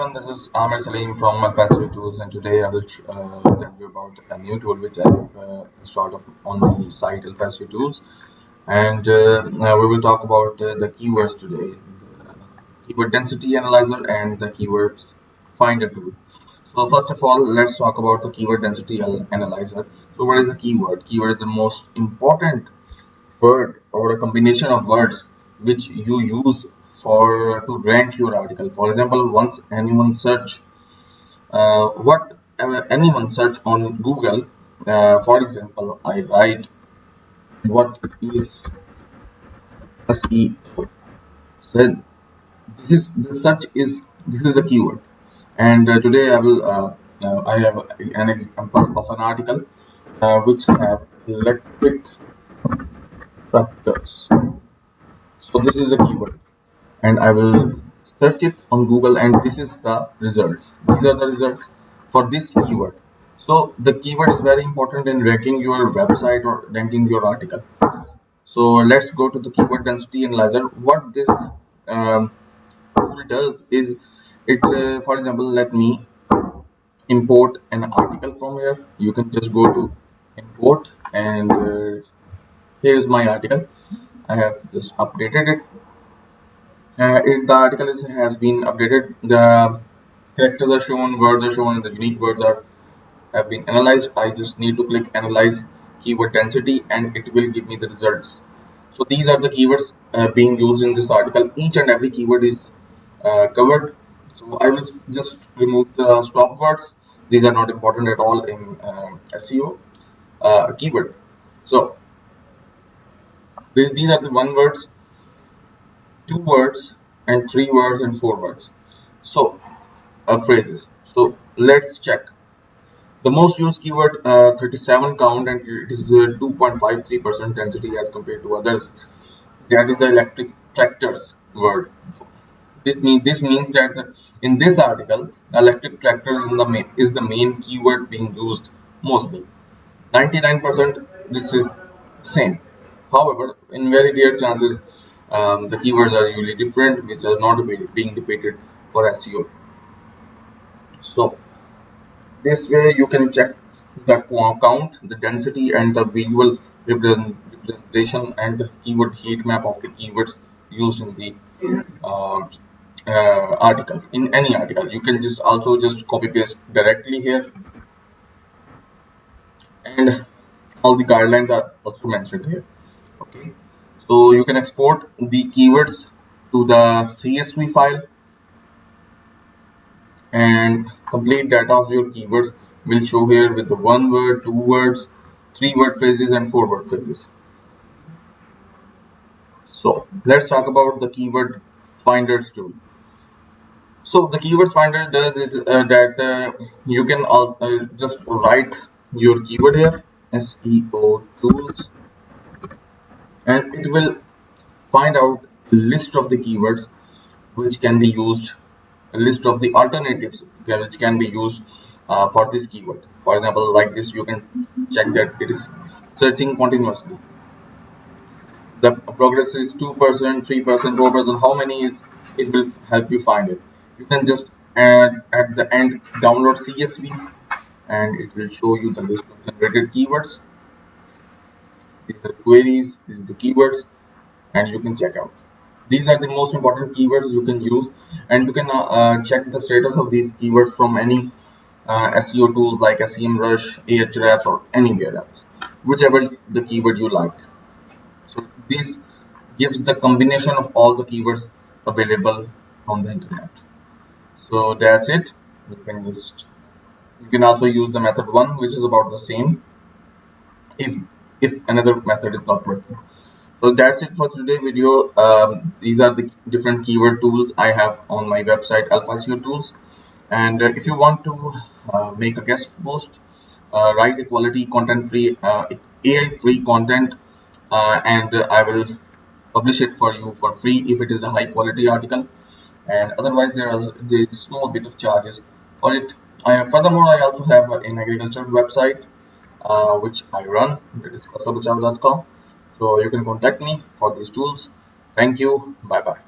everyone, this is Amir Salim from AlphaSEOTools, and today I will tell you about a new tool which I have installed on my site AlphaSEOTools, and we will talk about the keywords today, the keyword density analyzer and the keywords finder tool. So first of all, let's talk about the keyword density analyzer. So what is a keyword? Keyword is the most important word or a combination of words which you use for to rank your article. For example, once anyone search anyone search on Google, for example, I write what is SEO. So the search is this is a keyword, and today I have an example of an article which have electric tractors. So this is a keyword, and I will search it on Google, and this is the results. These are the results for this keyword. So the keyword is very important in ranking your website or ranking your article. So let's go to the keyword density analyzer. What this tool does is for example, let me import an article from here. You can just go to import, and here's my article. I have just updated it. The article has been updated. The characters are shown, words are shown, and the unique words have been analyzed. I just need to click analyze keyword density, and it will give me the results. So these are the keywords being used in this article. Each and every keyword is covered. So I will just remove the stop words. These are not important at all in SEO keyword. So these are the one words, two words, and three words, and four words. So phrases. So let's check. The most used keyword 37 count, and it is 2.53% density as compared to others. That is the electric tractors word. This means that in this article, electric tractors is the main keyword being used mostly. 99% this is same. However, in very rare chances, the keywords are usually different, which are not being depicted for SEO. So this way you can check the count, the density, and the visual representation and the keyword heat map of the keywords used in the uh, article. In any article, you can just also just copy paste directly here, and all the guidelines are also mentioned here. Okay, so you can export the keywords to the CSV file, and complete data of your keywords will show here with the one word, two words, three word phrases, and four word phrases. So let's talk about the keyword finders tool. So the keywords finder does is that you can just write your keyword here, SEO tools, and it will find out a list of the keywords which can be used, a list of the alternatives which can be used for this keyword. For example, like this, you can check that it is searching continuously. The progress is 2%, 3%, 4%. How many is it will help you find it. You can just add at the end download CSV, and it will show you the list of generated keywords. These are queries, these are the keywords, and you can check out. These are the most important keywords you can use, and you can check the status of these keywords from any SEO tools like SEMrush, Ahrefs, or anywhere else, whichever the keyword you like. So this gives the combination of all the keywords available on the internet. So that's it. You can also use the method 1, which is about the same if another method is not working. So that's it for today's video. These are the different keyword tools I have on my website AlphaSEOTools. And if you want to make a guest post, write a quality content free AI free content, and I will publish it for you for free if it is a high quality article, and otherwise there is small bit of charges for it. Furthermore, I also have an agriculture website which I run, that is fasalbachao.com. So you can contact me for these tools. Thank you. Bye bye.